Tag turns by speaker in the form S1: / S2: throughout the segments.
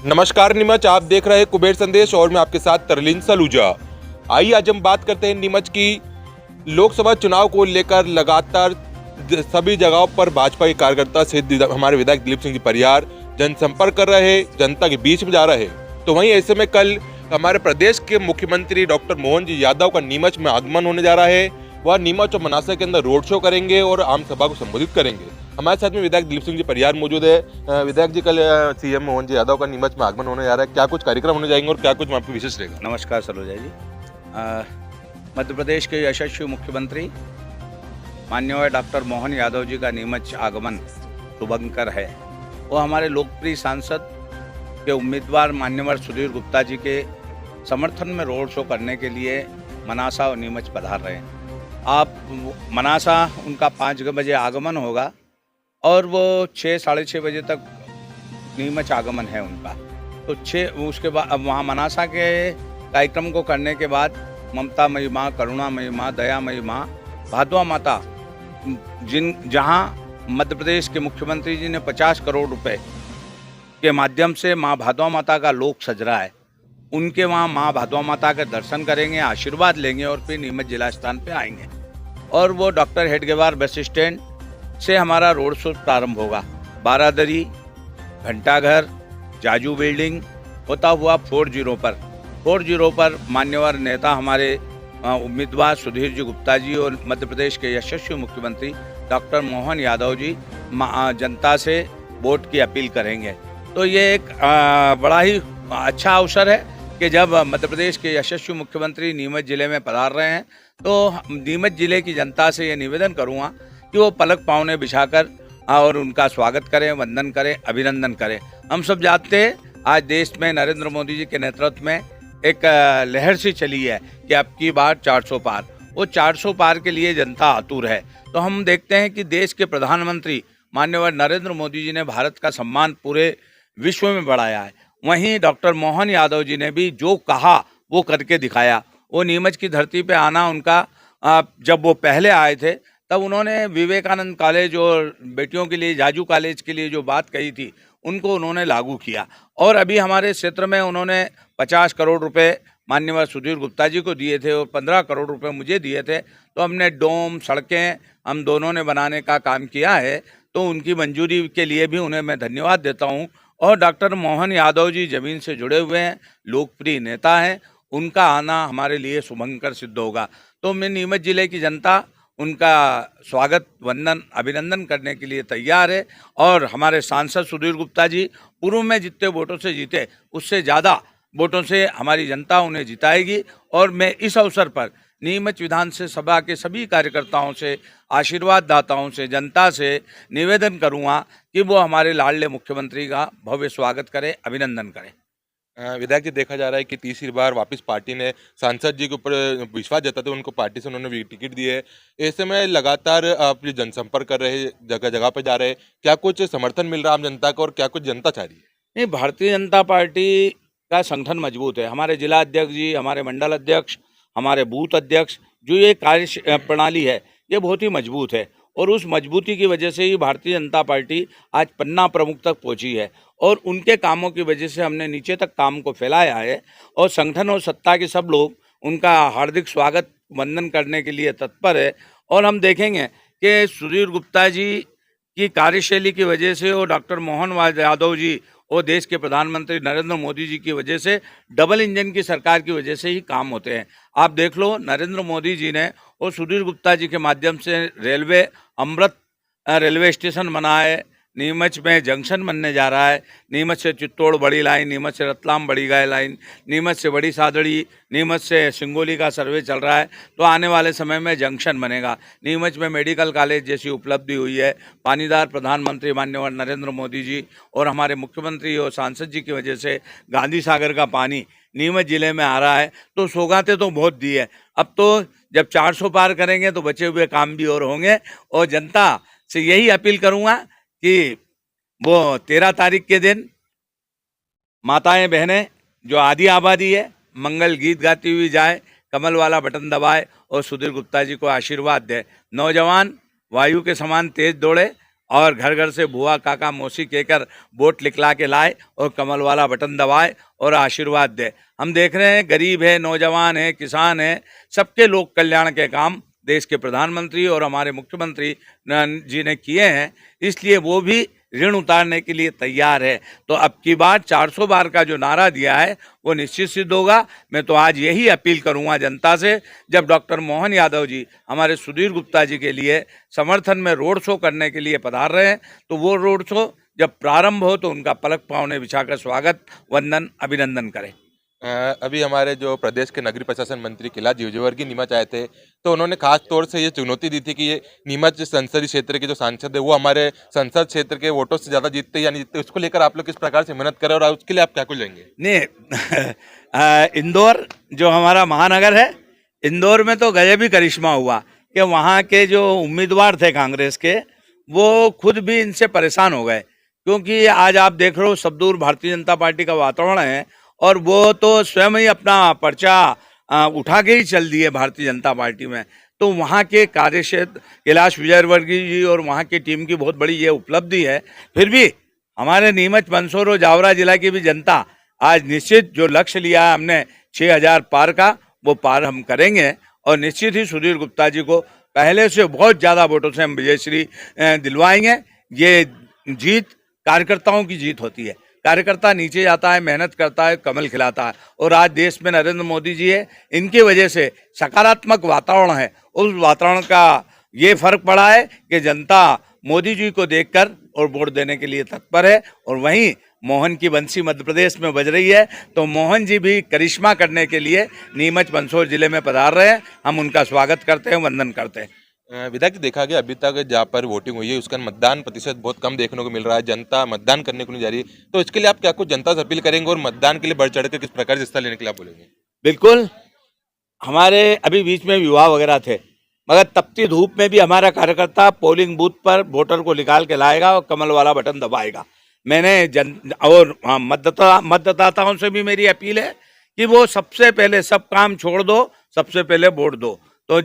S1: नमस्कार नीमच, आप देख रहे हैं कुबेर संदेश और मैं आपके साथ तरलीन सलूजा। आइए आज हम बात करते हैं नीमच की लोकसभा चुनाव को लेकर। लगातार सभी जगहों पर भाजपा के कार्यकर्ता से हमारे विधायक दिलीप सिंह जी परिहार जनसंपर्क कर रहे, जनता के बीच में जा रहे। तो वहीं ऐसे में कल हमारे प्रदेश के मुख्यमंत्री डॉक्टर मोहन जी यादव का नीमच में आगमन होने जा रहा है। वह नीमच और मनासा के अंदर रोड शो करेंगे और आम सभा को संबोधित करेंगे। हमारे साथ में विधायक दिलीप सिंह जी परिहार मौजूद है। विधायक जी, कल सीएम मोहन जी यादव का नीमच में आगमन होने जा रहा है, क्या कुछ कार्यक्रम होने जाएंगे और क्या कुछ वहाँ पे विशेष रहेगा?
S2: नमस्कार सरोजा जी। मध्य प्रदेश के यशस्वी मुख्यमंत्री माननीय डॉक्टर मोहन यादव जी का नीमच आगमन शुभंकर है। वो हमारे लोकप्रिय सांसद के उम्मीदवार मान्यवर सुधीर गुप्ता जी के समर्थन में रोड शो करने के लिए मनासा और नीमच पधार रहे हैं। आप मनासा उनका 5 बजे आगमन होगा और वो 6 साढ़े 6 बजे तक नीमच आगमन है उनका। तो 6 उसके बाद अब वहाँ मनासा के कार्यक्रम को करने के बाद ममतामयी माँ, करुणामयी माँ, दयामयी माँ, भादवा माता जहाँ मध्य प्रदेश के मुख्यमंत्री जी ने 50 करोड़ रुपए के माध्यम से माँ भादवा माता का लोक सज रहा है, उनके वहाँ माँ भादवा माता के दर्शन करेंगे, आशीर्वाद लेंगे और फिर नीमच जिला स्थान पे आएंगे। और वो डॉक्टर हेडगेवार बस स्टैंड से हमारा रोड शो प्रारंभ होगा। बारादरी, घंटाघर, जाजू बिल्डिंग होता हुआ 40 पर मान्यवर नेता हमारे उम्मीदवार सुधीर जी गुप्ता जी और मध्य प्रदेश के यशस्वी मुख्यमंत्री डॉक्टर मोहन यादव जी जनता से वोट की अपील करेंगे। तो ये एक बड़ा ही अच्छा अवसर है कि जब मध्य प्रदेश के यशस्वी मुख्यमंत्री नीमच जिले में पधार रहे हैं, तो नीमच जिले की जनता से ये निवेदन करूँगा कि वो पलक पाँवने बिछाकर और उनका स्वागत करें, वंदन करें, अभिनंदन करें। हम सब जानते हैं आज देश में नरेंद्र मोदी जी के नेतृत्व में एक लहर सी चली है कि अब की बार 400 पार। वो 400 पार के लिए जनता आतुर है। तो हम देखते हैं कि देश के प्रधानमंत्री माननीय नरेंद्र मोदी जी ने भारत का सम्मान पूरे विश्व में बढ़ाया है। वहीं डॉक्टर मोहन यादव जी ने भी जो कहा वो करके दिखाया। वो नीमच की धरती पे आना उनका जब वो पहले आए थे तब उन्होंने विवेकानंद कॉलेज और बेटियों के लिए जाजू कॉलेज के लिए जो बात कही थी उनको उन्होंने लागू किया। और अभी हमारे क्षेत्र में उन्होंने 50 करोड़ रुपए माननीय सुधीर गुप्ता जी को दिए थे और 15 करोड़ रुपए मुझे दिए थे। तो हमने डोम, सड़कें हम दोनों ने बनाने का काम किया है। तो उनकी मंजूरी के लिए भी उन्हें मैं धन्यवाद देता हूँ। और डॉक्टर मोहन यादव जी ज़मीन से जुड़े हुए हैं, लोकप्रिय नेता हैं, उनका आना हमारे लिए शुभंकर सिद्ध होगा। तो मैं नीमच जिले की जनता उनका स्वागत, वंदन, अभिनंदन करने के लिए तैयार है। और हमारे सांसद सुधीर गुप्ता जी पूर्व में जितने वोटों से जीते उससे ज़्यादा वोटों से हमारी जनता उन्हें जिताएगी। और मैं इस अवसर पर नीमच विधानसभा के सभी कार्यकर्ताओं से, आशीर्वाद दाताओं से, जनता से निवेदन करूँगा कि वो हमारे लाडले मुख्यमंत्री का भव्य स्वागत करें, अभिनंदन करें।
S1: विधायक जी, देखा जा रहा है कि तीसरी बार वापस पार्टी ने सांसद जी के ऊपर विश्वास जताते हुए उनको पार्टी से उन्होंने टिकट दी है। ऐसे में लगातार आप जनसंपर्क कर रहे, जगह जगह पे जा रहे, क्या कुछ समर्थन मिल रहा है आम जनता को और क्या कुछ जनता चाह रही है?
S2: नहीं, भारतीय जनता पार्टी का संगठन मजबूत है। हमारे जिला अध्यक्ष जी, हमारे मंडल अध्यक्ष, हमारे बूथ अध्यक्ष, जो ये कार्य प्रणाली है ये बहुत ही मजबूत है। और उस मजबूती की वजह से ही भारतीय जनता पार्टी आज पन्ना प्रमुख तक पहुंची है। और उनके कामों की वजह से हमने नीचे तक काम को फैलाया है। और संगठन और सत्ता के सब लोग उनका हार्दिक स्वागत, वंदन करने के लिए तत्पर है। और हम देखेंगे कि सुधीर गुप्ता जी की कार्यशैली की वजह से और डॉक्टर मोहन यादव जी और देश के प्रधानमंत्री नरेंद्र मोदी जी की वजह से, डबल इंजन की सरकार की वजह से ही काम होते हैं। आप देख लो, नरेंद्र मोदी जी ने और सुधीर गुप्ता जी के माध्यम से रेलवे, अमृत रेलवे स्टेशन बना है, नीमच में जंक्शन बनने जा रहा है, नीमच से चित्तौड़ बड़ी लाइन, नीमच से रतलाम बड़ी गाय लाइन, नीमच से बड़ी सादड़ी, नीमच से सिंगोली का सर्वे चल रहा है। तो आने वाले समय में जंक्शन बनेगा। नीमच में मेडिकल कॉलेज जैसी उपलब्धि हुई है। पानीदार प्रधानमंत्री माननीय नरेंद्र मोदी जी और हमारे मुख्यमंत्री और सांसद जी की वजह से गांधी सागर का पानी नीमच जिले में आ रहा है। तो सौगातें तो बहुत दी है। अब तो जब 400 पार करेंगे तो बचे हुए काम भी और होंगे। और जनता से यही अपील करूँगा कि वो 13 तारीख के दिन माताएं बहनें जो आधी आबादी है मंगल गीत गाती हुई जाए, कमल वाला बटन दबाए और सुधीर गुप्ता जी को आशीर्वाद दे। नौजवान वायु के समान तेज दौड़े और घर घर से बुआ काका मौसी कहकर वोट लिखला के लाए और कमल वाला बटन दबाए और आशीर्वाद दे। हम देख रहे हैं गरीब है, नौजवान है, किसान है, सबके लोक कल्याण के काम देश के प्रधानमंत्री और हमारे मुख्यमंत्री जी ने किए हैं, इसलिए वो भी ऋण उतारने के लिए तैयार है। तो अब की बार 400 बार का जो नारा दिया है वो निश्चित सिद्ध होगा। मैं तो आज यही अपील करूंगा जनता से, जब डॉक्टर मोहन यादव जी हमारे सुधीर गुप्ता जी के लिए समर्थन में रोड शो करने के लिए पधार रहे हैं, तो वो रोड शो जब प्रारंभ हो तो उनका पलक पाँव बिछाकर स्वागत, वंदन, अभिनंदन करें।
S1: अभी हमारे जो प्रदेश के नगरीय प्रशासन मंत्री कैलाश विजयवर्गीय नीमच आए थे, तो उन्होंने खास तौर से ये चुनौती दी थी कि ये नीमच संसदीय क्षेत्र के जो सांसद है वो हमारे संसद क्षेत्र के वोटों से ज़्यादा जीतते या नहीं जीतते, उसको लेकर आप लोग किस प्रकार से मेहनत करें और उसके लिए आप क्या कुछ लेंगे?
S2: नहीं इंदौर जो हमारा महानगर है, इंदौर में तो गजब ही करिश्मा हुआ कि वहाँ के जो उम्मीदवार थे कांग्रेस के, वो खुद भी इनसे परेशान हो गए, क्योंकि आज आप देख रहे हो सब दूर भारतीय जनता पार्टी का वातावरण है और वो तो स्वयं ही अपना पर्चा उठा के ही चल दिए भारतीय जनता पार्टी में। तो वहाँ के कार्यक्षेत्र कैलाश विजयवर्गीय जी और वहाँ की टीम की बहुत बड़ी ये उपलब्धि है। फिर भी हमारे नीमच, मंदसौर और जावरा जिला की भी जनता आज निश्चित जो लक्ष्य लिया है हमने 6000 पार का, वो पार हम करेंगे और निश्चित ही सुधीर गुप्ता जी को पहले से बहुत ज़्यादा वोटों से हम विजयश्री दिलवाएंगे। ये जीत कार्यकर्ताओं की जीत होती है, कार्यकर्ता नीचे जाता है, मेहनत करता है, कमल खिलाता है। और आज देश में नरेंद्र मोदी जी है, इनकी वजह से सकारात्मक वातावरण है। उस वातावरण का ये फर्क पड़ा है कि जनता मोदी जी को देखकर और वोट देने के लिए तत्पर है। और वहीं मोहन की बंसी मध्य प्रदेश में बज रही है, तो मोहन जी भी करिश्मा करने के लिए नीमच, मंदसौर जिले में पधार रहे हैं। हम उनका स्वागत करते हैं, वंदन करते हैं।
S1: विधायक जी, देखा गया अभी तक जहाँ पर वोटिंग हुई है उसका मतदान प्रतिशत बहुत कम देखने को मिल रहा है, जनता मतदान करने को नहीं जा रही, तो इसके लिए आप क्या कुछ जनता से अपील करेंगे और मतदान के लिए बढ़ चढ़ कर किस प्रकार से हिस्सा लेने के लिए आप बोलेंगे?
S2: बिल्कुल, हमारे अभी बीच में विवाह वगैरह थे, मगर तपती धूप में भी हमारा कार्यकर्ता पोलिंग बूथ पर वोटर को निकाल के लाएगा और कमल वाला बटन दबाएगा। मैंने मतदाताओं से भी मेरी अपील है कि वो सबसे पहले सब काम छोड़ दो, सबसे पहले वोट दो। तो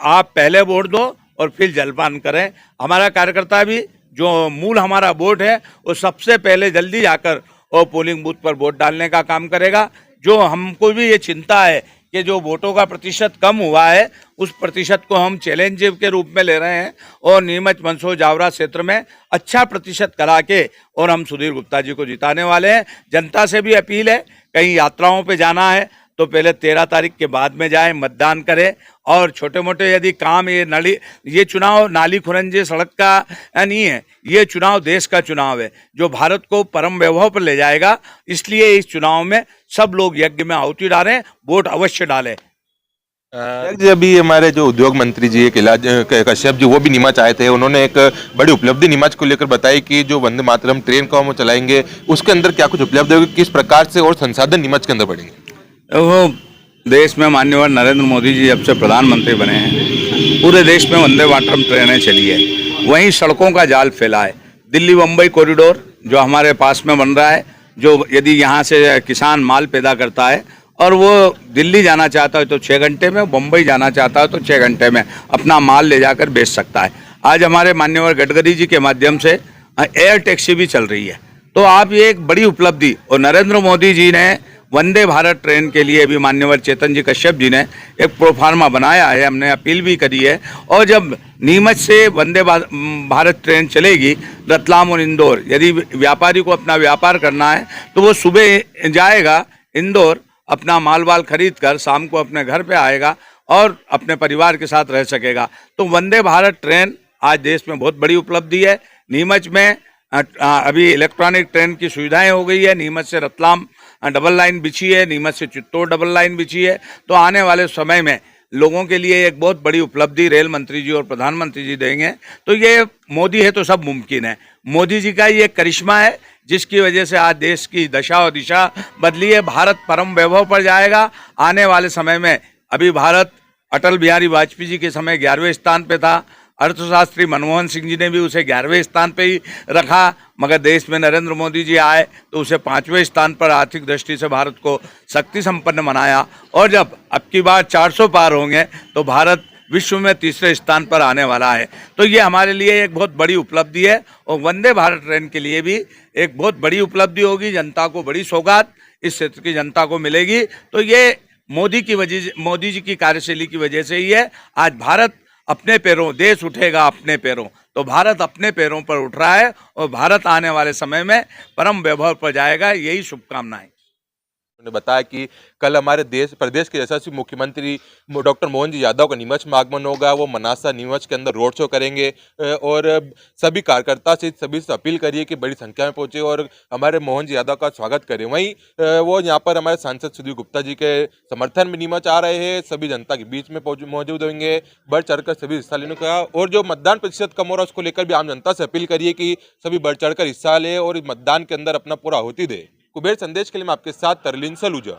S2: आप पहले वोट दो और फिर जलपान करें। हमारा कार्यकर्ता भी जो मूल हमारा वोट है वो सबसे पहले जल्दी जाकर और पोलिंग बूथ पर वोट डालने का काम करेगा। जो हमको भी ये चिंता है कि जो वोटों का प्रतिशत कम हुआ है, उस प्रतिशत को हम चैलेंज के रूप में ले रहे हैं और नीमच, मंदसौर, जावरा क्षेत्र में अच्छा प्रतिशत करा के और हम सुधीर गुप्ता जी को जिताने वाले हैं। जनता से भी अपील है, कहीं यात्राओं पे जाना है तो पहले 13 तारीख के बाद में जाए, मतदान करें। और छोटे मोटे यदि काम, ये चुनाव नाली खुरंजे सड़क का नहीं है, ये चुनाव देश का चुनाव है जो भारत को परम वैभव पर ले जाएगा। इसलिए इस चुनाव में सब लोग यज्ञ में आहुति डालें, वोट अवश्य डालें।
S1: जी, अभी हमारे जो उद्योग मंत्री जी कैलाश कश्यप जी वो भी नीमच आए थे, उन्होंने एक बड़ी उपलब्धि नीमच को लेकर बताई कि जो वंदे मातरम ट्रेन को हम चलाएंगे उसके अंदर क्या कुछ उपलब्ध होगी, किस प्रकार से और संसाधन नीमच के अंदर बढ़ेंगे?
S2: वो देश में माननीय नरेंद्र मोदी जी जब से प्रधानमंत्री बने हैं, पूरे देश में वंदे मातरम ट्रेनें चली है। वहीं सड़कों का जाल फैला है। दिल्ली बम्बई कॉरिडोर जो हमारे पास में बन रहा है, जो यदि यहाँ से किसान माल पैदा करता है और वो दिल्ली जाना चाहता है तो 6 घंटे में, बम्बई जाना चाहता है तो 6 घंटे में अपना माल ले जाकर बेच सकता है। आज हमारे माननीय गडकरी जी के माध्यम से एयर टैक्सी भी चल रही है। तो आप ये एक बड़ी उपलब्धि, और नरेंद्र मोदी जी ने वंदे भारत ट्रेन के लिए भी मान्यवर चेतन जी कश्यप जी ने एक प्रोफार्मा बनाया है, हमने अपील भी करी है। और जब नीमच से वंदे भारत ट्रेन चलेगी रतलाम और इंदौर, यदि व्यापारी को अपना व्यापार करना है तो वो सुबह जाएगा इंदौर, अपना माल वाल खरीद कर शाम को अपने घर पे आएगा और अपने परिवार के साथ रह सकेगा। तो वंदे भारत ट्रेन आज देश में बहुत बड़ी उपलब्धि है। नीमच में अभी इलेक्ट्रॉनिक ट्रेन की सुविधाएं हो गई है। नीमच से रतलाम डबल लाइन बिछी है, नीमच से चित्तौड़ डबल लाइन बिछी है। तो आने वाले समय में लोगों के लिए एक बहुत बड़ी उपलब्धि रेल मंत्री जी और प्रधानमंत्री जी देंगे। तो ये मोदी है तो सब मुमकिन है। मोदी जी का ये करिश्मा है जिसकी वजह से आज देश की दशा और दिशा बदली है। भारत परम वैभव पर जाएगा आने वाले समय में। अभी भारत अटल बिहारी वाजपेयी जी के समय 11वें स्थान पे था, अर्थशास्त्री मनमोहन सिंह जी ने भी उसे 11वें स्थान पे ही रखा, मगर देश में नरेंद्र मोदी जी आए तो उसे 5वें स्थान पर आर्थिक दृष्टि से भारत को शक्ति संपन्न बनाया। और जब अब की बार 400 पार होंगे तो भारत विश्व में तीसरे स्थान पर आने वाला है। तो ये हमारे लिए एक बहुत बड़ी उपलब्धि है और वंदे भारत ट्रेन के लिए भी एक बहुत बड़ी उपलब्धि होगी। जनता को बड़ी सौगात इस क्षेत्र की जनता को मिलेगी। तो ये मोदी जी की कार्यशैली की वजह से ही है। आज भारत अपने पैरों, देश उठेगा अपने पैरों, तो भारत अपने पैरों पर उठ रहा है और भारत आने वाले समय में परम वैभव पर जाएगा। यही शुभकामनाएं।
S1: उन्होंने बताया कि कल हमारे प्रदेश के यशस्वी मुख्यमंत्री डॉक्टर मोहन जी यादव का नीमच में आगमन होगा। वो मनासा नीमच के अंदर रोड शो करेंगे और सभी कार्यकर्ता से सभी से अपील करिए कि बड़ी संख्या में पहुंचे और हमारे मोहन जी यादव का स्वागत करें। वहीं वो यहाँ पर हमारे सांसद सुधीर गुप्ता जी के समर्थन में नीमच आ रहे हैं। सभी जनता के बीच में मौजूद होंगे, बढ़ चढ़कर सभी हिस्सा लेने का। और जो मतदान प्रतिशत कम हो रहा है उसको लेकर भी आम जनता से अपील करिए कि सभी बढ़ चढ़कर हिस्सा ले और मतदान के अंदर अपना पूरा आहुति दे। कुबेर संदेश के लिए मैं आपके साथ तरलीन सलूजा।